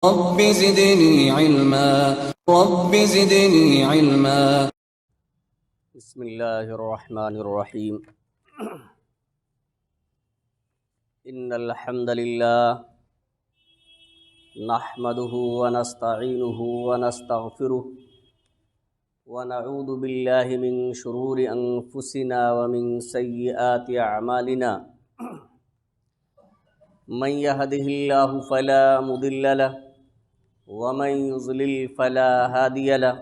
رب زدني علما رب زدني علما. بسم الله الرحمن الرحيم. إن الحمد لله نحمده ونستعينه ونستغفره ونعوذ بالله من شرور أنفسنا ومن سيئات أعمالنا. من يهده الله فلا مضل له ومن يضلل فلا هادي له،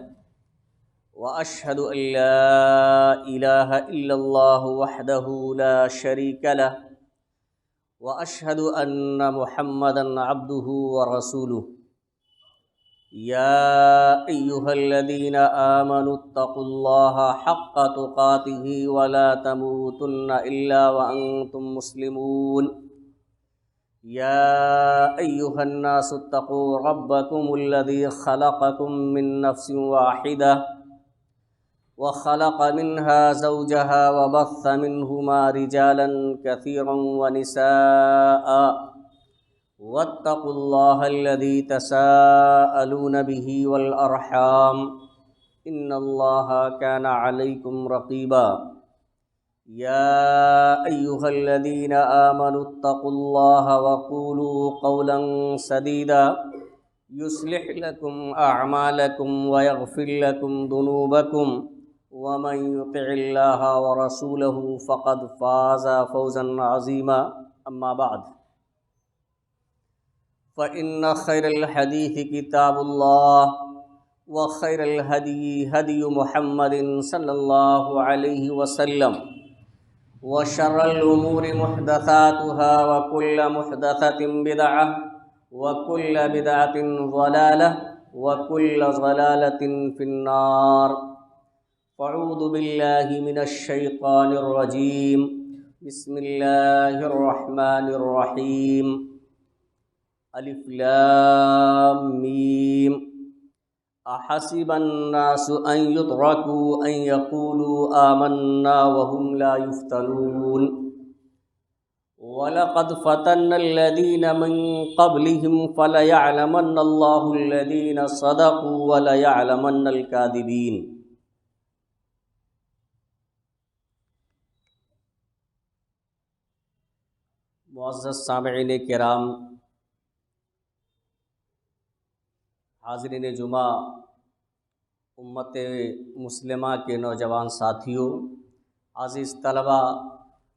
وأشهد أن لا إله إلا الله وحده لا شريك له، وأشهد أن محمدًا عبده ورسوله. يا أيها الذين آمنوا اتقوا الله حق تقاته ولا تموتن إلا وأنتم مسلمون. يا أيها الناس اتقوا ربكم الذي خلقكم من نفس واحدة وخلق منها زوجها وبث منهما رجالا كثيرا ونساء، واتقوا الله الذي تساءلون به والأرحام إن الله كان عليكم رقيبا. يا أيها الذين آمنوا اتقوا الله وقولوا قولا سديدا يصلح لكم أعمالكم ويغفر لكم ذنوبكم، ومن يطع الله ورسوله فقد فاز فوزا عظيما. أما بعد، فإن خير الحديث كتاب الله، وخير الهدي هدي محمد صلى الله عليه وسلم، وشر الأمور محدثاتها، وكل محدثة بدعة، وكل بدعة ضلالة، وكل ضلالة في النار. فاعوذ بالله من الشيطان الرجيم. بسم الله الرحمن الرحيم. الف لام میم. احسب الناس ان يتركوا ان يقولوا آمنا وهم لا يفتنون. وَلَقَدْ فَتَنَّا الَّذِينَ مِن قَبْلِهِمْ فَلَيَعْلَمَنَّ اللَّهُ الَّذِينَ صَدَقُوا وَلَيَعْلَمَنَّ الْكَاذِبِينَ. معزز سامعین کرام، حاضرین جمعہ، امت مسلمہ کے نوجوان ساتھیوں، عزیز طلبہ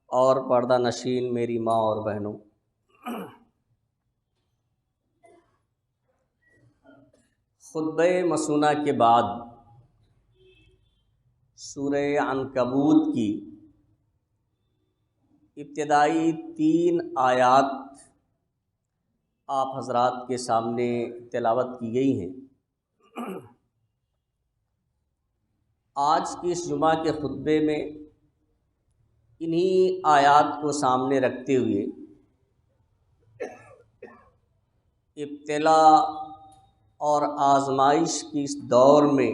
اور پردہ نشین میری ماں اور بہنوں، خطبہ مسونہ کے بعد سورہ عنکبوت کی ابتدائی 3 آیات آپ حضرات کے سامنے تلاوت کی گئی ہیں۔ آج کی اس جمعہ کے خطبے میں انہی آیات کو سامنے رکھتے ہوئے ابتلا اور آزمائش کی اس دور میں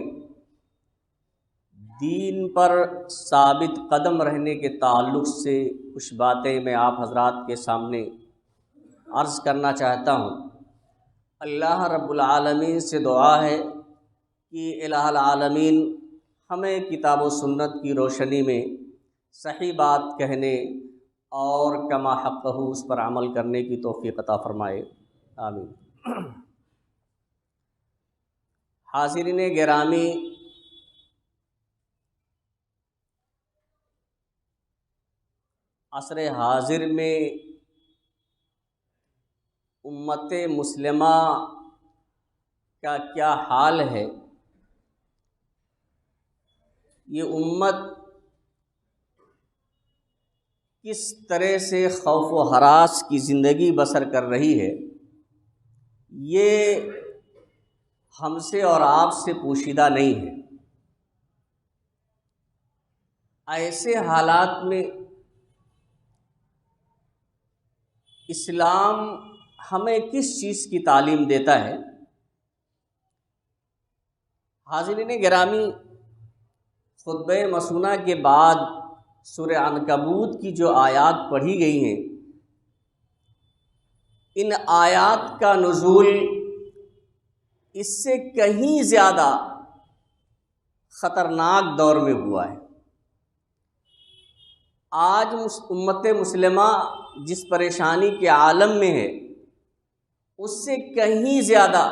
دین پر ثابت قدم رہنے کے تعلق سے کچھ باتیں میں آپ حضرات کے سامنے عرض کرنا چاہتا ہوں۔ اللہ رب العالمین سے دعا ہے کہ الہ العالمین ہمیں کتاب و سنت کی روشنی میں صحیح بات کہنے اور کما حقہ اس پر عمل کرنے کی توفیق عطا فرمائے، آمین۔ حاضرین گرامی، عصر حاضر میں امت مسلمہ کا کیا حال ہے؟ یہ امت کس طرح سے خوف و ہراس کی زندگی بسر کر رہی ہے، یہ ہم سے اور آپ سے پوشیدہ نہیں ہے۔ ایسے حالات میں اسلام ہمیں کس چیز کی تعلیم دیتا ہے؟ حاضرین گرامی، خطبہ مسونہ کے بعد سورہ عنکبوت کی جو آیات پڑھی گئی ہیں، ان آیات کا نزول اس سے کہیں زیادہ خطرناک دور میں ہوا ہے۔ آج امت مسلمہ جس پریشانی کے عالم میں ہے، اس سے کہیں زیادہ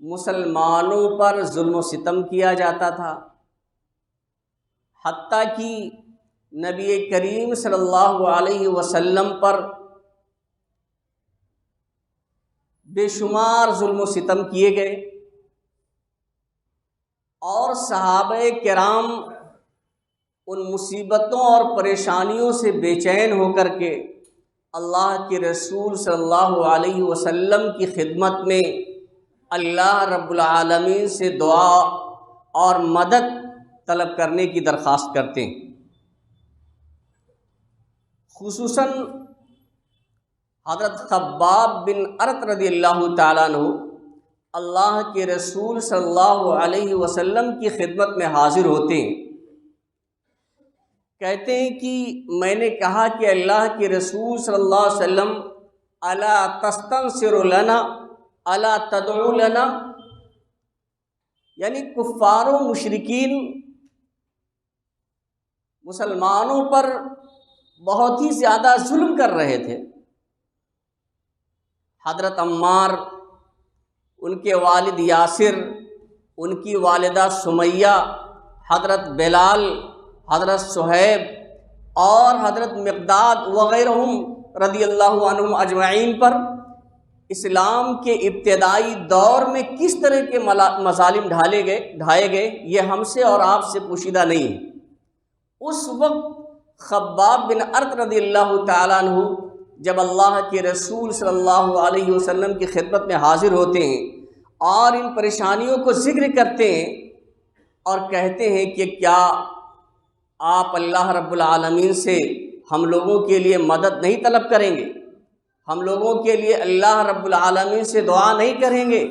مسلمانوں پر ظلم و ستم کیا جاتا تھا، حتیٰ کہ نبی کریم صلی اللہ علیہ وسلم پر بے شمار ظلم و ستم کیے گئے، اور صحابہ کرام ان مصیبتوں اور پریشانیوں سے بے چین ہو کر کے اللہ کے رسول صلی اللہ علیہ وسلم کی خدمت میں اللہ رب العالمین سے دعا اور مدد طلب کرنے کی درخواست کرتے ہیں۔ خصوصاً حضرت خباب بن ارت رضی اللہ تعالیٰ عنہ اللہ کے رسول صلی اللہ علیہ وسلم کی خدمت میں حاضر ہوتے ہیں، کہتے ہیں کہ میں نے کہا کہ اللہ کے رسول صلی اللہ علیہ وسلم الا تستنصر لنا الا تدعو لنا، یعنی کفار و مشرکین مسلمانوں پر بہت ہی زیادہ ظلم کر رہے تھے۔ حضرت عمار، ان کے والد یاسر، ان کی والدہ سمیہ، حضرت بلال، حضرت صہیب اور حضرت مقداد وغیرہم رضی اللہ عنہم اجمعین پر اسلام کے ابتدائی دور میں کس طرح کے مظالم ڈھائے گئے، یہ ہم سے اور آپ سے پوشیدہ نہیں ہے۔ اس وقت خباب بن ارت رضی اللہ تعالیٰ عنہ جب اللہ کے رسول صلی اللہ علیہ وسلم کی خدمت میں حاضر ہوتے ہیں اور ان پریشانیوں کو ذکر کرتے ہیں اور کہتے ہیں کہ کیا آپ اللہ رب العالمین سے ہم لوگوں کے لیے مدد نہیں طلب کریں گے، ہم لوگوں کے لیے اللہ رب العالمین سے دعا نہیں کریں گے؟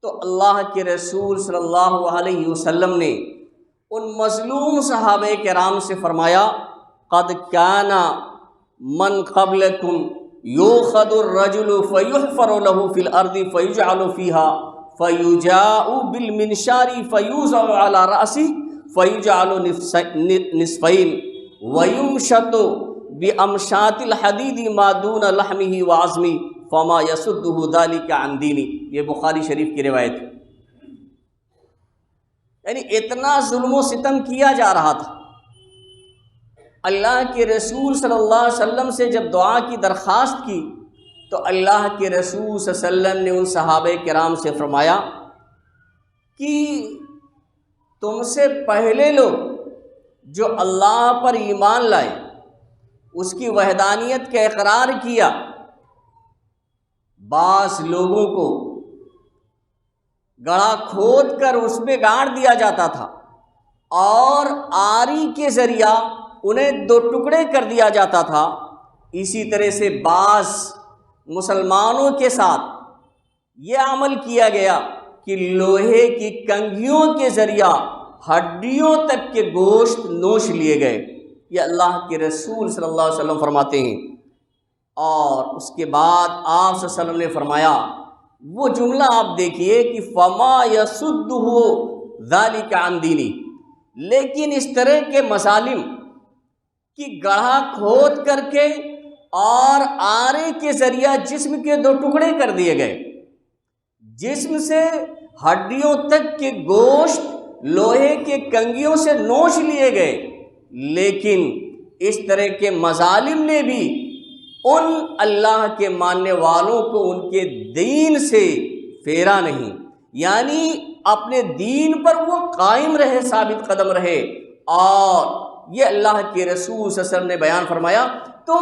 تو اللہ کے رسول صلی اللہ علیہ وسلم نے ان مظلوم صحابہ کرام سے فرمایا قد کان من قبلکم یؤخذ الرجل فیحفر له فی الارض فیجعل فیها فیجاء بالمنشار فیوضع علی رأسه فیجعل نصفین ویمشط بامشاط الحدید ما دون لحمه وعظمه فما یصده ذلک عن دینی، یہ بخاری شریف کی روایت ہے۔ یعنی اتنا ظلم و ستم کیا جا رہا تھا۔ اللہ کے رسول صلی اللہ علیہ وسلم سے جب دعا کی درخواست کی تو اللہ کے رسول صلی اللہ علیہ وسلم نے ان صحابہ کرام سے فرمایا کہ تم سے پہلے لوگ جو اللہ پر ایمان لائے، اس کی وحدانیت کا اقرار کیا، بعض لوگوں کو گڑھا کھود کر اس میں گاڑ دیا جاتا تھا اور آری کے ذریعہ انہیں دو ٹکڑے کر دیا جاتا تھا۔ اسی طرح سے بعض مسلمانوں کے ساتھ یہ عمل کیا گیا کہ لوہے کی کنگھیوں کے ذریعہ ہڈیوں تک کے گوشت نوش لیے گئے، یہ اللہ کے رسول صلی اللہ علیہ وسلم فرماتے ہیں۔ اور اس کے بعد آپ صلی اللہ علیہ وسلم نے فرمایا، وہ جملہ آپ دیکھیے کہ فما یصدہ ذلک عن دینی، لیکن اس طرح کے مظالم کہ گڑھا کھود کر کے اور آرے کے ذریعہ جسم کے دو ٹکڑے کر دیے گئے، جسم سے ہڈیوں تک کے گوشت لوہے کے کنگھیوں سے نوچ لیے گئے، لیکن اس طرح کے مظالم نے بھی ان اللہ کے ماننے والوں کو ان کے دین سے پھیرا نہیں، یعنی اپنے دین پر وہ قائم رہے، ثابت قدم رہے۔ اور یہ اللہ کے رسول صلی اللہ علیہ وسلم نے بیان فرمایا۔ تو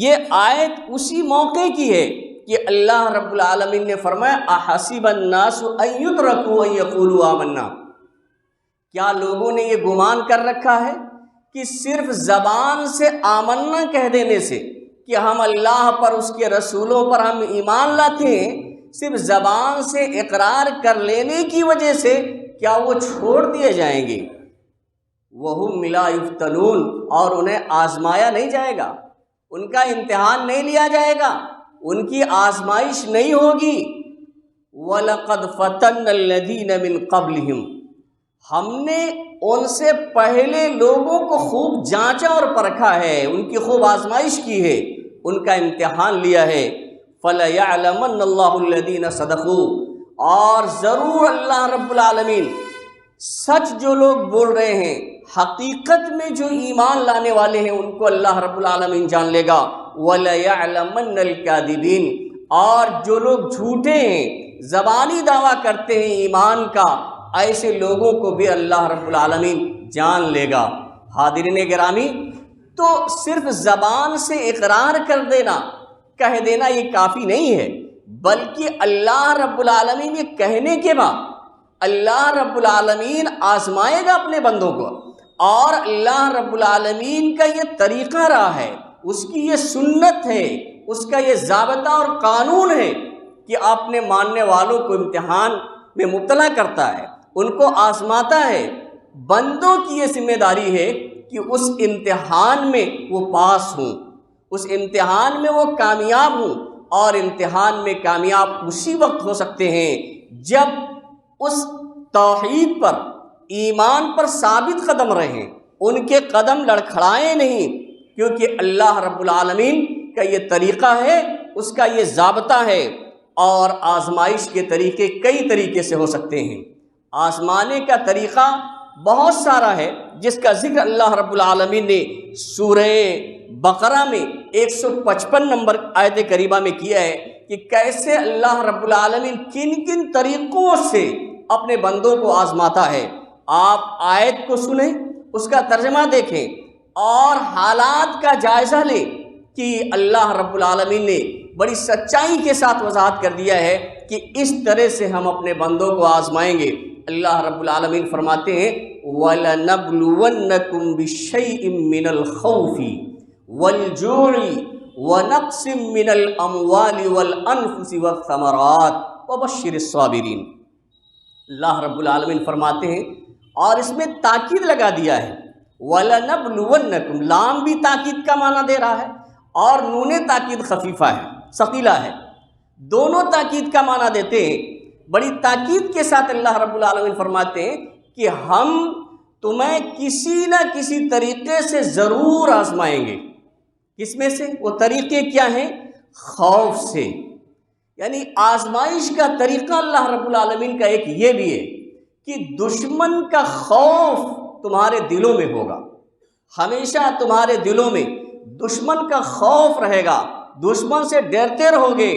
یہ آیت اسی موقع کی ہے کہ اللہ رب العالمین نے فرمایا احسب الناس ان یترکوا ان یقولوا آمنا، کیا لوگوں نے یہ گمان کر رکھا ہے کہ صرف زبان سے آمنا کہہ دینے سے، کہ ہم اللہ پر، اس کے رسولوں پر ہم ایمان لاتے ہیں، صرف زبان سے اقرار کر لینے کی وجہ سے کیا وہ چھوڑ دیے جائیں گے؟ وَهُمْ لَا يُفْتَنُونَ، اور انہیں آزمایا نہیں جائے گا، ان کا امتحان نہیں لیا جائے گا، ان کی آزمائش نہیں ہوگی۔ وَلَقَدْ فَتَنَّ الَّذِينَ مِن قَبْلِهِمْ، ہم نے ان سے پہلے لوگوں کو خوب جانچا اور پرکھا ہے، ان کی خوب آزمائش کی ہے، ان کا امتحان لیا ہے۔ فَلَيَعْلَمَنَّ اللَّهُ الَّذِينَ صَدَقُوا، اور ضرور اللہ رب العالمین سچ جو لوگ بول رہے ہیں، حقیقت میں جو ایمان لانے والے ہیں، ان کو اللہ رب العالمین جان لے گا۔ وَلَيَعْلَمَنَّ الْكَاذِبِينَ، اور جو لوگ جھوٹے ہیں، زبانی دعویٰ کرتے ہیں ایمان کا، ایسے لوگوں کو بھی اللہ رب العالمین جان لے گا۔ حاضرین گرامی، تو صرف زبان سے اقرار کر دینا، کہہ دینا یہ کافی نہیں ہے، بلکہ اللہ رب العالمین یہ کہنے کے بعد اللہ رب العالمین آزمائے گا اپنے بندوں کو، اور اللہ رب العالمین کا یہ طریقہ رہا ہے، اس کی یہ سنت ہے، اس کا یہ ضابطہ اور قانون ہے کہ اپنے ماننے والوں کو امتحان میں مبتلا کرتا ہے، ان کو آزماتا ہے۔ بندوں کی یہ ذمہ داری ہے کہ اس امتحان میں وہ پاس ہوں، اس امتحان میں وہ کامیاب ہوں، اور امتحان میں کامیاب اسی وقت ہو سکتے ہیں جب اس توحید پر، ایمان پر ثابت قدم رہیں، ان کے قدم لڑکھڑائیں نہیں، کیونکہ اللہ رب العالمین کا یہ طریقہ ہے، اس کا یہ ضابطہ ہے۔ اور آزمائش کے طریقے کئی طریقے سے ہو سکتے ہیں، آزمانے کا طریقہ بہت سارا ہے، جس کا ذکر اللہ رب العالمین نے سورہ بقرہ میں 155 نمبر آیت کریمہ میں کیا ہے کہ کیسے اللہ رب العالمین کن کن طریقوں سے اپنے بندوں کو آزماتا ہے۔ آپ آیت کو سنیں، اس کا ترجمہ دیکھیں، اور حالات کا جائزہ لیں کہ اللہ رب العالمین نے بڑی سچائی کے ساتھ وضاحت کر دیا ہے کہ اس طرح سے ہم اپنے بندوں کو آزمائیں گے۔ اللہ رب العالمین فرماتے ہیں وَلَنَبْلُوَنَّكُمْ بِشَيْءٍ مِّنَ الْخَوْفِ وَالْجُوعِ وَنَقْصٍ مِّنَ الْأَمْوَالِ وَالْأَنفُسِ وَالثَّمَرَاتِ وَبَشِّرِ الصَّابِرِينَ۔ اللہ رب العالمین فرماتے ہیں، اور اس میں تاکید لگا دیا ہے، وَلَنَبْلُوَنَّكُمْ، لام بھی تاکید کا معنی دے رہا ہے، اور نون تاکید خفیفہ ہے، ثقیلہ ہے، دونوں تاکید کا معنی دیتے ہیں۔ بڑی تاکید کے ساتھ اللہ رب العالمین فرماتے ہیں کہ ہم تمہیں کسی نہ کسی طریقے سے ضرور آزمائیں گے۔ کس میں سے؟ وہ طریقے کیا ہیں؟ خوف سے، یعنی آزمائش کا طریقہ اللہ رب العالمین کا ایک یہ بھی ہے کہ دشمن کا خوف تمہارے دلوں میں ہوگا، ہمیشہ تمہارے دلوں میں دشمن کا خوف رہے گا، دشمن سے ڈرتے رہو گے۔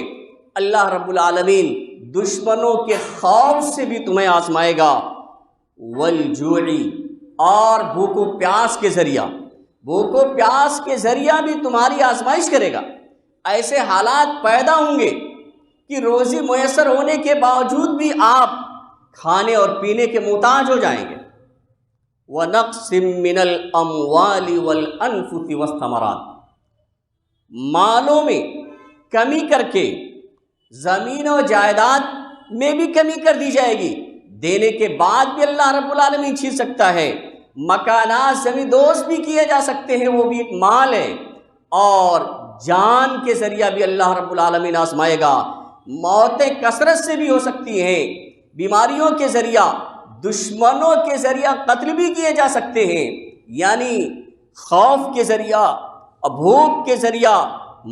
اللہ رب العالمین دشمنوں کے خوف سے بھی تمہیں آزمائے گا، والجوعی، اور بھوک و پیاس کے ذریعہ، بھوک و پیاس کے ذریعہ بھی تمہاری آزمائش کرے گا۔ ایسے حالات پیدا ہوں گے کہ روزی میسر ہونے کے باوجود بھی آپ کھانے اور پینے کے محتاج ہو جائیں گے۔ وَنَقْصٍ مِّنَ الْأَمْوَالِ وَالْأَنفُسِ وَالثَّمَرَاتِ، مالوں میں کمی کر کے زمین و جائیداد میں بھی کمی کر دی جائے گی، دینے کے بعد بھی اللہ رب العالمین چھین سکتا ہے۔ مکانات زمین دوست بھی کیے جا سکتے ہیں، وہ بھی ایک مال ہے، اور جان کے ذریعہ بھی اللہ رب العالمین آزمائے گا۔ موتیں کثرت سے بھی ہو سکتی ہیں، بیماریوں کے ذریعہ، دشمنوں کے ذریعہ قتل بھی کیے جا سکتے ہیں، یعنی خوف کے ذریعہ، بھوک کے ذریعہ،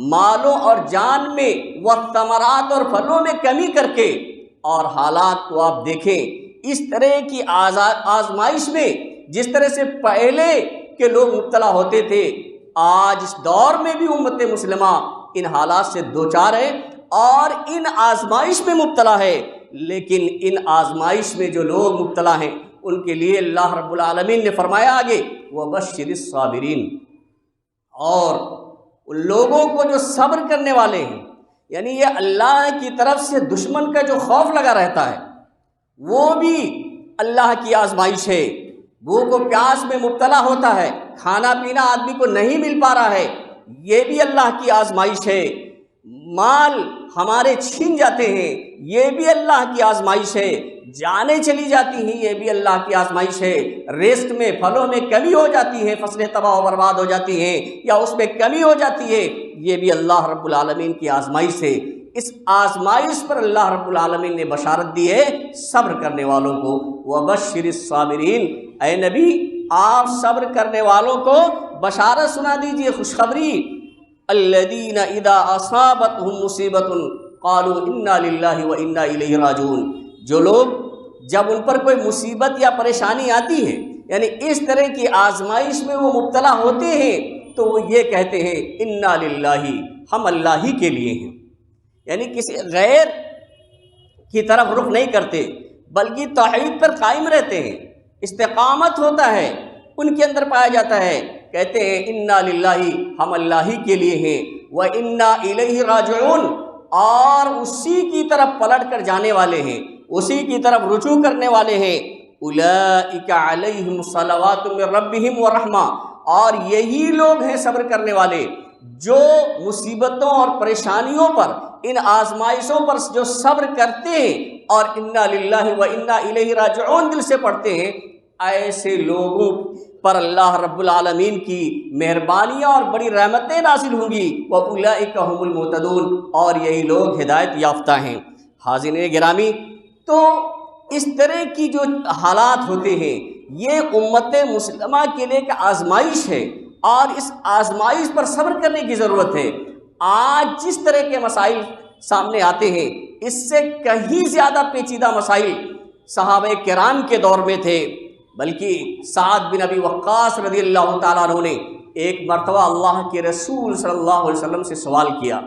مالوں اور جان میں، والثمرات، اور پھلوں میں کمی کر کے۔ اور حالات کو آپ دیکھیں، اس طرح کی آزمائش میں جس طرح سے پہلے کے لوگ مبتلا ہوتے تھے، آج اس دور میں بھی امت مسلمہ ان حالات سے دوچار ہے اور ان آزمائش میں مبتلا ہے۔ لیکن ان آزمائش میں جو لوگ مبتلا ہیں ان کے لیے اللہ رب العالمین نے فرمایا آگے وَبَشِّرِ الصَّابِرِينَ، اور ان لوگوں کو جو صبر کرنے والے ہیں، یعنی یہ اللہ کی طرف سے دشمن کا جو خوف لگا رہتا ہے وہ بھی اللہ کی آزمائش ہے۔ بھوک و پیاس میں مبتلا ہوتا ہے، کھانا پینا آدمی کو نہیں مل پا رہا ہے، یہ بھی اللہ کی آزمائش ہے۔ مال ہمارے چھین جاتے ہیں، یہ بھی اللہ کی آزمائش ہے۔ جانیں چلی جاتی ہیں، یہ بھی اللہ کی آزمائش ہے۔ رزق میں، پھلوں میں کمی ہو جاتی ہے، فصلیں تباہ و برباد ہو جاتی ہیں یا اس میں کمی ہو جاتی ہے، یہ بھی اللہ رب العالمین کی آزمائش ہے۔ اس آزمائش پر اللہ رب العالمین نے بشارت دی ہے صبر کرنے والوں کو۔ وبشر الصابرین، اے نبی آپ صبر کرنے والوں کو بشارت سنا دیجئے، خوشخبری۔ الذین اذا اصابتهم مصیبۃ قالوا انا للہ وانا الیہ راجعون، جو لوگ جب ان پر کوئی مصیبت یا پریشانی آتی ہے، یعنی اس طرح کی آزمائش میں وہ مبتلا ہوتے ہیں، تو وہ یہ کہتے ہیں انا للہ، ہم اللہ ہی کے لیے ہیں، یعنی کسی غیر کی طرف رخ نہیں کرتے بلکہ توحید پر قائم رہتے ہیں، استقامت ہوتا ہے ان کے اندر پایا جاتا ہے، کہتے ہیں انا للہ، ہم اللہ ہی کے لیے ہیں، وانا الیہ راجعون، اور اسی کی طرف پلٹ کر جانے والے ہیں، اسی کی طرف رجوع کرنے والے ہیں۔ اولئک علیہم صلوات من ربہم ورحمہ، اور یہی لوگ ہیں صبر کرنے والے جو مصیبتوں اور پریشانیوں پر، ان آزمائشوں پر جو صبر کرتے ہیں اور انا للہ و انا الیہ راجعون دل سے پڑھتے ہیں، ایسے لوگوں پر اللہ رب العالمین کی مہربانیاں اور بڑی رحمتیں نازل ہوں گی۔ وَأُولَئِكَ هُمُ الْمُهْتَدُونَ، اور یہی لوگ ہدایت یافتہ ہیں۔ حاضرین گرامی، تو اس طرح کی جو حالات ہوتے ہیں یہ امت مسلمہ کے لیے ایک آزمائش ہے، اور اس آزمائش پر صبر کرنے کی ضرورت ہے۔ آج جس طرح کے مسائل سامنے آتے ہیں اس سے کہیں زیادہ پیچیدہ مسائل صحابہ کرام کے دور میں تھے، بلکہ سعد بن ابی وقاص رضی اللہ تعالیٰ عنہ نے ایک مرتبہ اللہ کے رسول صلی اللہ علیہ وسلم سے سوال کیا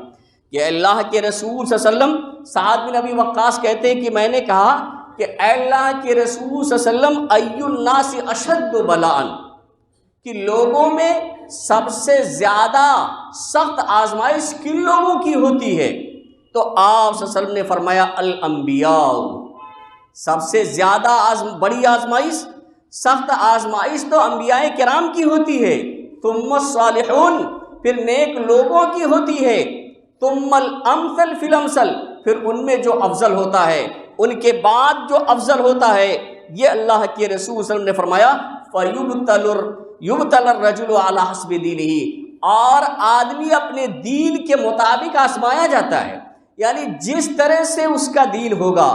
کہ اللہ کے رسول صلی اللہ علیہ وسلم، سعد بن ابی وقاص کہتے ہیں کہ میں نے کہا کہ اے اللہ کے رسول صلی اللہ علیہ وسلم، ای الناس اشد بلاء، کہ لوگوں میں سب سے زیادہ سخت آزمائش کن لوگوں کی ہوتی ہے؟ تو آپ صلی اللہ علیہ وسلم نے فرمایا الانبیاء، سب سے زیادہ بڑی آزمائش، سخت آزمائش تو انبیاء کرام کی ہوتی ہے، ثم الصالحون، پھر نیک لوگوں کی ہوتی ہے، ثم الامثل فی الامثل، پھر ان میں جو افضل ہوتا ہے، ان کے بعد جو افضل ہوتا ہے، یہ اللہ کے رسول صلی اللہ علیہ وسلم نے فرمایا فَيُبْتَلَ الرَّجُلُ عَلَى حَسْبِ دِينِهِ، اور آدمی اپنے دین کے مطابق آزمایا جاتا ہے، یعنی جس طرح سے اس کا دین ہوگا،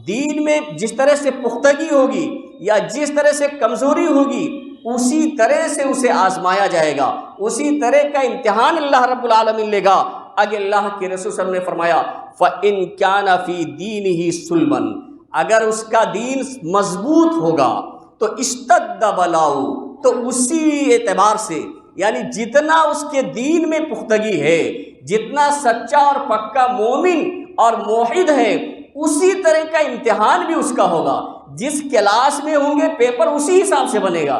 دین میں جس طرح سے پختگی ہوگی یا جس طرح سے کمزوری ہوگی، اسی طرح سے اسے آزمایا جائے گا، اسی طرح کا امتحان اللہ رب العالمین لے گا۔ اگر اللہ کے رسول صلی اللہ علیہ وسلم نے فرمایا فَإِن كَانَ فِي دِينِهِ سُلْمًا، اگر اس کا دین مضبوط ہوگا تو اشتد بلاؤ، تو اسی اعتبار سے، یعنی جتنا اس کے دین میں پختگی ہے، جتنا سچا اور پکا مومن اور موحد ہے، اسی طرح کا امتحان بھی اس کا ہوگا۔ جس کلاس میں ہوں گے پیپر اسی حساب سے بنے گا۔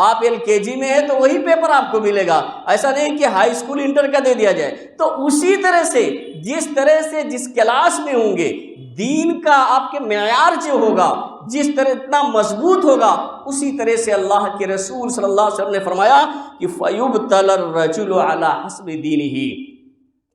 آپ LKG میں ہے تو وہی پیپر آپ کو ملے گا، ایسا نہیں کہ ہائی اسکول انٹر کا دے دیا جائے۔ تو اسی طرح سے جس طرح سے جس کلاس میں ہوں گے، دین کا آپ کے معیار جو ہوگا، جس طرح اتنا مضبوط ہوگا، اسی طرح سے اللہ کے رسول صلی اللہ علیہ وسلم نے فرمایا کہ فَيُبْتَلَ الرَّجُلُ عَلَى حَسْبِ دِينِهِ،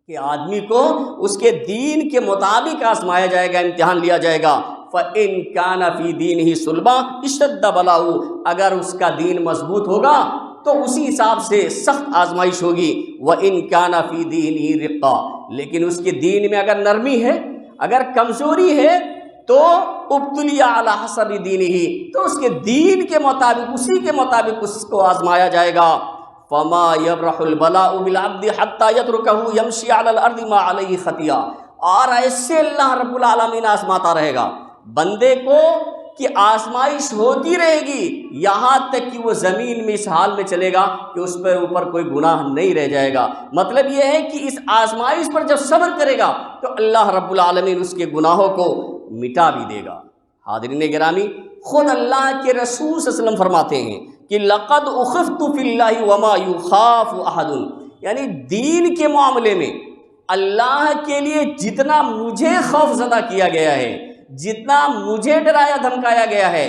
کہ آدمی کو اس کے دین کے مطابق آزمایا جائے گا، امتحان لیا جائے گا۔ فَإِن كَانَ فِي دِينِهِ سُلْبًا اشْتَدَّ بَلَاؤُهُ، اگر اس کا دین مضبوط ہوگا تو اسی حساب سے سخت آزمائش ہوگی۔ وَإِن كَانَ فِي دِينِهِ رِقًّا، لیکن اس کے دین میں اگر نرمی ہے، اگر کمزوری ہے، تو ابتلی علی حسب دینہ، تو اس کے دین کے مطابق، اسی کے مطابق اس کو آزمایا جائے گا۔ فما یبرح البلاء بالعبد حتی یترکہ یمشی علی الارض ما علیہ خطیہ، اور ایسے اللہ رب العالمین آزماتا رہے گا بندے کو کہ آزمائش ہوتی رہے گی یہاں تک کہ وہ زمین میں اس حال میں چلے گا کہ اس پر اوپر کوئی گناہ نہیں رہ جائے گا۔ مطلب یہ ہے کہ اس آزمائش پر جب صبر کرے گا تو اللہ رب العالمین اس کے گناہوں کو مٹا بھی دے گا۔ حاضرین گرامی، خود اللہ کے رسول صلی اللہ علیہ وسلم فرماتے ہیں کہ لقد اخفت فی اللہ وما یخاف احد، یعنی دین کے معاملے میں اللہ کے لیے جتنا مجھے خوف زدہ کیا گیا ہے، جتنا مجھے ڈرایا دھمکایا گیا ہے،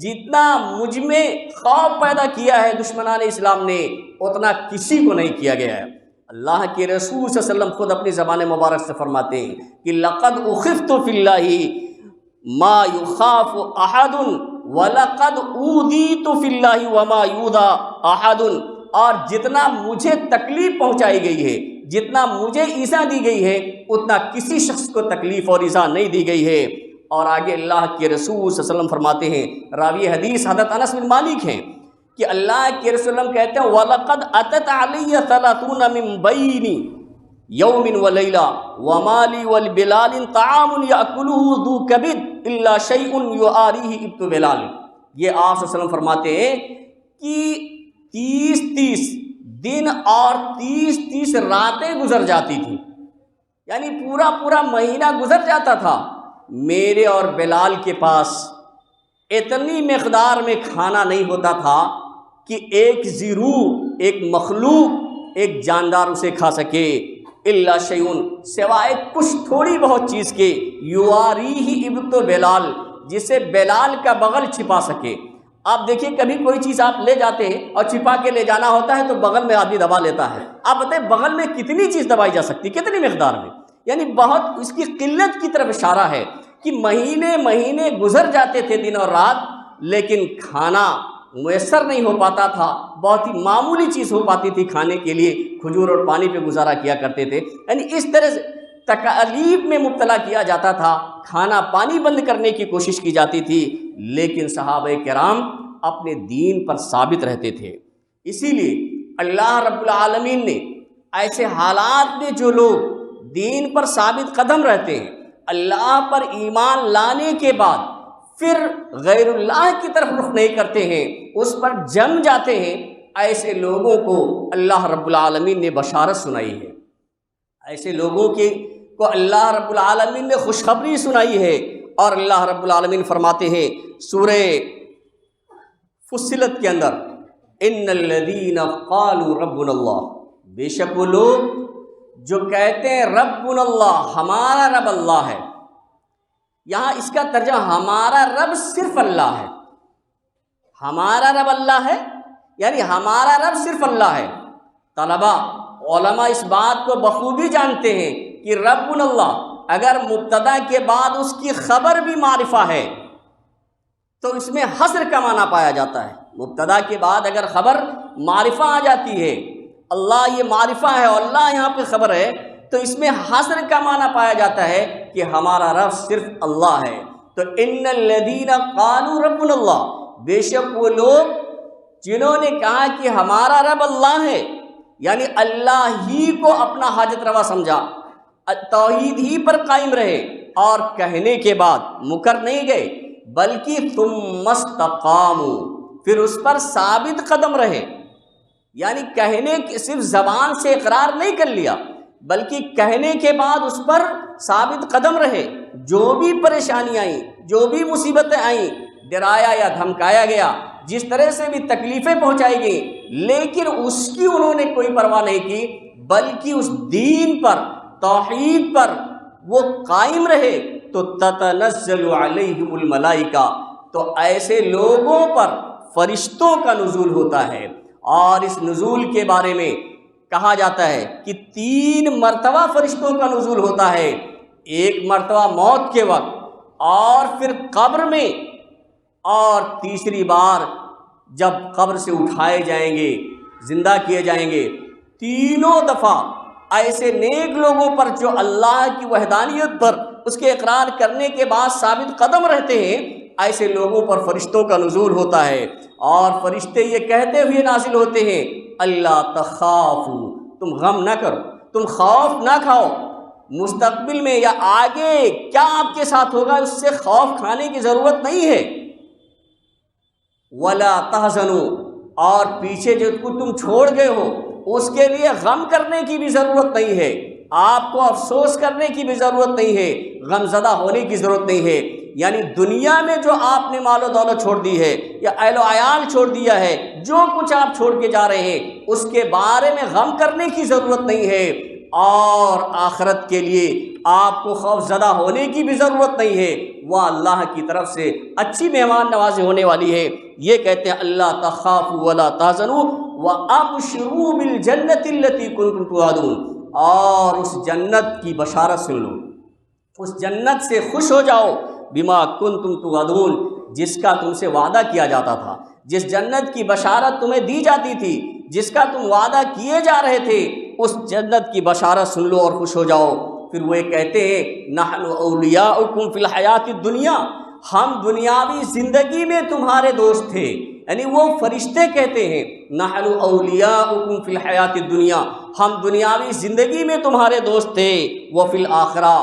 جتنا مجھ میں خوف پیدا کیا ہے دشمنان اسلام نے، اتنا کسی کو نہیں کیا گیا ہے۔ اللہ کے رسول صلی اللہ علیہ وسلم خود اپنی زبان مبارک سے فرماتے ہیں کہ لقد اخفت فی اللہ ما یخاف احد وَلَقَدْ أُوذِيتُ فِي اللَّهِ وَمَا يُؤْذَى أَحَدٌ، اور جتنا مجھے تکلیف پہنچائی گئی ہے، جتنا مجھے ایذا دی گئی ہے اتنا کسی شخص کو تکلیف اور ایذا نہیں دی گئی ہے۔ اور آگے اللہ کے رسول صلی اللہ علیہ وسلم فرماتے ہیں، راوی حدیث حضرت انس بن مالک ہیں کہ اللہ کے رسول اللہ کہتے ہیں وَلَقَدْ أَتَتْ عَلَيَّ 30 مِن بَيْنِ يَوْمٍ وَلَيْلَةٍ وَمَالِي وَالْبِلَالٍ طَعَامٌ يَأْكُلُهُ ذُو كَبِدٍ إِلَّا شَيْءٌ يُعَارِيهِ ابْتُ بِلَالٍ۔ یہ آپ صلی اللہ علیہ وسلم فرماتے ہیں کہ 30 دن اور 30 راتیں گزر جاتی تھیں، یعنی پورا مہینہ گزر جاتا تھا، میرے اور بلال کے پاس اتنی مقدار میں کھانا نہیں ہوتا تھا کہ ایک زیرو، ایک مخلوق، ایک جاندار اسے کھا سکے، الا شیئن، سوائے کچھ تھوڑی بہت چیز کے، یواریہ ابت بلال، جسے بلال کا بغل چھپا سکے۔ آپ دیکھیے کبھی کوئی چیز آپ لے جاتے ہیں اور چھپا کے لے جانا ہوتا ہے تو بغل میں آدمی دبا لیتا ہے، آپ بتائیں بغل میں کتنی چیز دبائی جا سکتی، کتنی مقدار میں، یعنی بہت اس کی قلت کی طرف اشارہ ہے کہ مہینے گزر جاتے تھے دن اور رات، لیکن کھانا میسر نہیں ہو پاتا تھا، بہت ہی معمولی چیز ہو پاتی تھی کھانے کے لیے، کھجور اور پانی پہ گزارا کیا کرتے تھے، یعنی اس طرح سے تکالیف میں مبتلا کیا جاتا تھا، کھانا پانی بند کرنے کی کوشش کی جاتی تھی، لیکن صحابہ کرام اپنے دین پر ثابت رہتے تھے۔ اسی لیے اللہ رب العالمین نے ایسے حالات میں جو لوگ دین پر ثابت قدم رہتے ہیں، اللہ پر ایمان لانے کے بعد پھر غیر اللہ کی طرف رخ نہیں کرتے ہیں، اس پر جم جاتے ہیں، ایسے لوگوں کو اللہ رب العالمین نے بشارت سنائی ہے، ایسے لوگوں کو اللہ رب العالمین نے خوشخبری سنائی ہے۔ اور اللہ رب العالمین فرماتے ہیں سورہ فصلت کے اندر، ان الذین قالوا ربنا اللہ، بے شک وہ لوگ جو کہتے ہیں ربنا اللہ، ہمارا رب اللہ ہے۔ یہاں اس کا ترجمہ ہمارا رب صرف اللہ ہے، ہمارا رب اللہ ہے یعنی ہمارا رب صرف اللہ ہے۔ طلبہ علماء اس بات کو بخوبی جانتے ہیں کہ ربنا اللہ اگر مبتدا کے بعد اس کی خبر بھی معرفہ ہے تو اس میں حصر کا معنی پایا جاتا ہے۔ مبتدا کے بعد اگر خبر معرفہ آ جاتی ہے، اللہ یہ معرفہ ہے اور اللہ یہاں پہ خبر ہے، تو اس میں حصر کا معنی پایا جاتا ہے کہ ہمارا رب صرف اللہ ہے۔ تو ان الذین قالوا ربنا اللہ، بے شک وہ لوگ جنہوں نے کہا کہ ہمارا رب اللہ ہے، یعنی اللہ ہی کو اپنا حاجت روا سمجھا، توحید ہی پر قائم رہے، اور کہنے کے بعد مکر نہیں گئے بلکہ ثم استقاموا، پھر اس پر ثابت قدم رہے، یعنی کہنے کے صرف زبان سے اقرار نہیں کر لیا بلکہ کہنے کے بعد اس پر ثابت قدم رہے، جو بھی پریشانی آئیں، جو بھی مصیبتیں آئیں، ڈرایا یا دھمکایا گیا، جس طرح سے بھی تکلیفیں پہنچائی گئیں، لیکن اس کی انہوں نے کوئی پرواہ نہیں کی، بلکہ اس دین پر، توحید پر وہ قائم رہے، تو تتنزل علیہم الملائکہ، تو ایسے لوگوں پر فرشتوں کا نزول ہوتا ہے۔ اور اس نزول کے بارے میں کہا جاتا ہے کہ 3 مرتبہ فرشتوں کا نزول ہوتا ہے، ایک مرتبہ موت کے وقت، اور پھر قبر میں، اور تیسری بار جب قبر سے اٹھائے جائیں گے، زندہ کیے جائیں گے۔ تینوں دفعہ ایسے نیک لوگوں پر جو اللہ کی وحدانیت پر اس کے اقرار کرنے کے بعد ثابت قدم رہتے ہیں، ایسے لوگوں پر فرشتوں کا نزول ہوتا ہے، اور فرشتے یہ کہتے ہوئے نازل ہوتے ہیں اللہ تخافوا، تم غم نہ کرو، تم خوف نہ کھاؤ، مستقبل میں یا آگے کیا آپ کے ساتھ ہوگا اس سے خوف کھانے کی ضرورت نہیں ہے، ولا تحزنوا، اور پیچھے جو تم چھوڑ گئے ہو اس کے لیے غم کرنے کی بھی ضرورت نہیں ہے، آپ کو افسوس کرنے کی بھی ضرورت نہیں ہے، غم زدہ ہونے کی ضرورت نہیں ہے۔ یعنی دنیا میں جو آپ نے مال و دولت چھوڑ دی ہے یا اہل و عیال چھوڑ دیا ہے، جو کچھ آپ چھوڑ کے جا رہے ہیں، اس کے بارے میں غم کرنے کی ضرورت نہیں ہے، اور آخرت کے لیے آپ کو خوف زدہ ہونے کی بھی ضرورت نہیں ہے، وہ اللہ کی طرف سے اچھی مہمان نوازی ہونے والی ہے۔ یہ کہتے ہیں اللہ تخافوا ولا تحزنوا وابشروا بالجنۃ التي كنتم توعدون، اور اس جنت کی بشارت سن لو، اس جنت سے خوش ہو جاؤ، بما کنتم توعدون، جس کا تم سے وعدہ کیا جاتا تھا، جس جنت کی بشارت تمہیں دی جاتی تھی، جس کا تم وعدہ کیے جا رہے تھے، اس جنت کی بشارت سن لو اور خوش ہو جاؤ۔ پھر وہ کہتے ہیں نحن اولیاؤکم فی الحیات الدنیا، ہم دنیاوی زندگی میں تمہارے دوست تھے، یعنی وہ فرشتے کہتے ہیں نحن اولیاؤکم فی الحیات الدنیا، ہم دنیاوی زندگی میں تمہارے دوست تھے، وفی الآخرہ،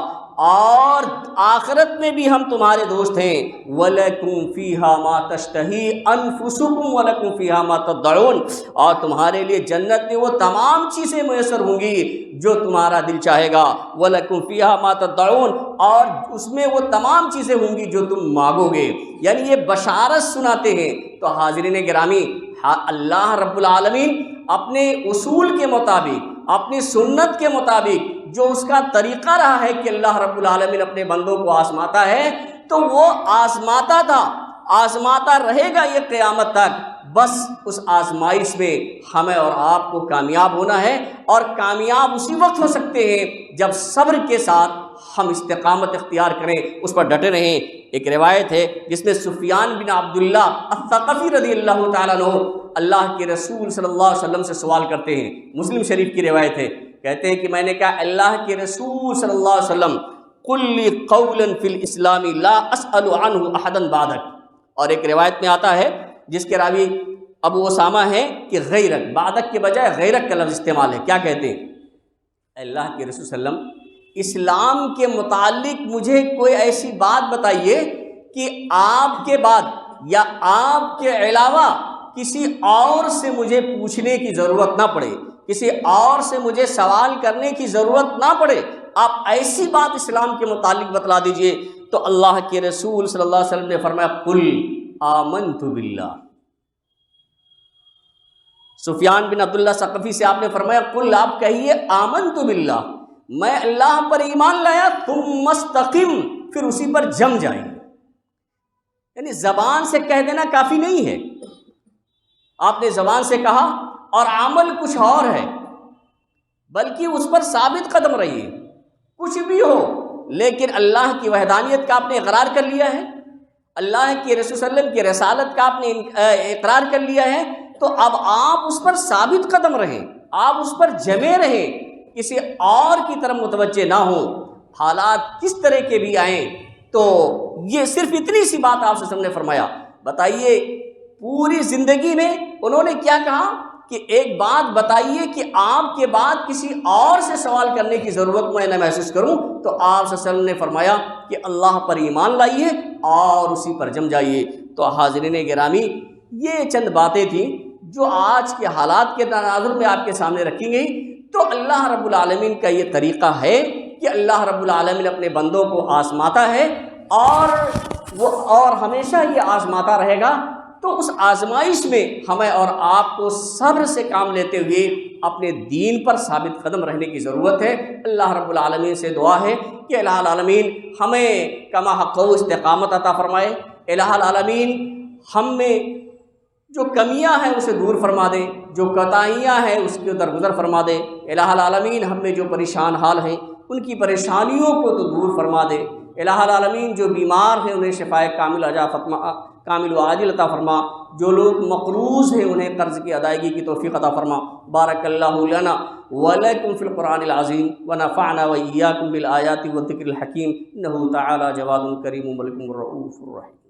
اور آخرت میں بھی ہم تمہارے دوست ہیں، وَلَكُمْ فِيهَا مَا تَشْتَهِي أَنفُسُكُمْ وَلَكُمْ فِيهَا مَا تَدَّعُونَ، اور تمہارے لیے جنت میں وہ تمام چیزیں میسر ہوں گی جو تمہارا دل چاہے گا، وَلَكُمْ فِيهَا مَا تَدَّعُونَ، اور اس میں وہ تمام چیزیں ہوں گی جو تم مانگو گے، یعنی یہ بشارت سناتے ہیں۔ تو حاضرین گرامی، اللہ رب العالمین اپنے اصول کے مطابق، اپنی سنت کے مطابق، جو اس کا طریقہ رہا ہے کہ اللہ رب العالمین اپنے بندوں کو آزماتا ہے، تو وہ آزماتا تھا، آزماتا رہے گا یہ قیامت تک۔ بس اس آزمائش میں ہمیں اور آپ کو کامیاب ہونا ہے، اور کامیاب اسی وقت ہو سکتے ہیں جب صبر کے ساتھ ہم استقامت اختیار کریں، اس پر ڈٹے رہیں۔ ایک روایت ہے جس میں سفیان بن عبداللہ الثقفی رضی اللہ تعالیٰ عنہ اللہ کے رسول صلی اللہ علیہ وسلم سے سوال کرتے ہیں، مسلم شریف کی روایت ہے، کہتے ہیں کہ میں نے کہا اللہ کے رسول صلی اللہ علیہ وسلم قل لی قولا فی الاسلام لا اسأل عنہ احدا بعدک، اور ایک روایت میں آتا ہے جس کے راوی ابو اسامہ ہے کہ غیرک، بعدک کے بجائے غیرک کا لفظ استعمال ہے۔ کیا کہتے ہیں؟ اللہ کے رسول صلی اللہ علیہ وسلم اسلام کے متعلق مجھے کوئی ایسی بات بتائیے کہ آپ کے بعد یا آپ کے علاوہ کسی اور سے مجھے پوچھنے کی ضرورت نہ پڑے، کسی اور سے مجھے سوال کرنے کی ضرورت نہ پڑے، آپ ایسی بات اسلام کے متعلق بتلا دیجئے۔ تو اللہ کے رسول صلی اللہ علیہ وسلم نے فرمایا قل آمنت باللہ۔ سفیان بن عبداللہ ثقفی سے آپ نے فرمایا قل، آپ کہیے آمنت باللہ، میں اللہ پر ایمان لایا، ثم استقم، پھر اسی پر جم جائیں۔ یعنی زبان سے کہہ دینا کافی نہیں ہے، آپ نے زبان سے کہا اور عمل کچھ اور ہے، بلکہ اس پر ثابت قدم رہیے، کچھ بھی ہو لیکن اللہ کی وحدانیت کا آپ نے اقرار کر لیا ہے، اللہ کے رسول صلی اللہ علیہ وسلم کی رسالت کا آپ نے اقرار کر لیا ہے، تو اب آپ اس پر ثابت قدم رہیں، آپ اس پر جمے رہیں، کسی اور کی طرف متوجہ نہ ہوں، حالات کس طرح کے بھی آئیں۔ تو یہ صرف اتنی سی بات آپ سے ہم نے فرمایا۔ بتائیے پوری زندگی میں انہوں نے کیا کہا کہ ایک بات بتائیے کہ آپ کے بعد کسی اور سے سوال کرنے کی ضرورت میں نہ محسوس کروں، تو آپ صلی اللہ علیہ وسلم نے فرمایا کہ اللہ پر ایمان لائیے اور اسی پر جم جائیے۔ تو حاضرین گرامی، یہ چند باتیں تھیں جو آج کے حالات کے تناظر میں آپ کے سامنے رکھی گئی۔ تو اللہ رب العالمین کا یہ طریقہ ہے کہ اللہ رب العالمین اپنے بندوں کو آزماتا ہے، اور ہمیشہ یہ آزماتا رہے گا۔ تو اس آزمائش میں ہمیں اور آپ کو صبر سے کام لیتے ہوئے اپنے دین پر ثابت قدم رہنے کی ضرورت ہے۔ اللہ رب العالمین سے دعا ہے کہ الہ العالمین ہمیں کما حق استقامت عطا فرمائے، الہ العالمین ہم میں جو کمیاں ہیں اسے دور فرما دے، جو کوتاہیاں ہیں اس کے درگزر فرما دے، الہ العالمین ہم میں جو پریشان حال ہیں ان کی پریشانیوں کو تو دور فرما دے، الہ العالمین جو بیمار ہیں انہیں شفائے کامل و عاجل عطا فرما، جو لوگ مقروض ہیں انہیں قرض کی ادائیگی کی توفیق عطا فرما۔ بارک اللہ لنا ولکم فی القرآن العظیم ونفعنا وإیاکم بالآیات والذکر الحکیم، انہ تعالی جواد کریم ملک الرؤوف الرحیم۔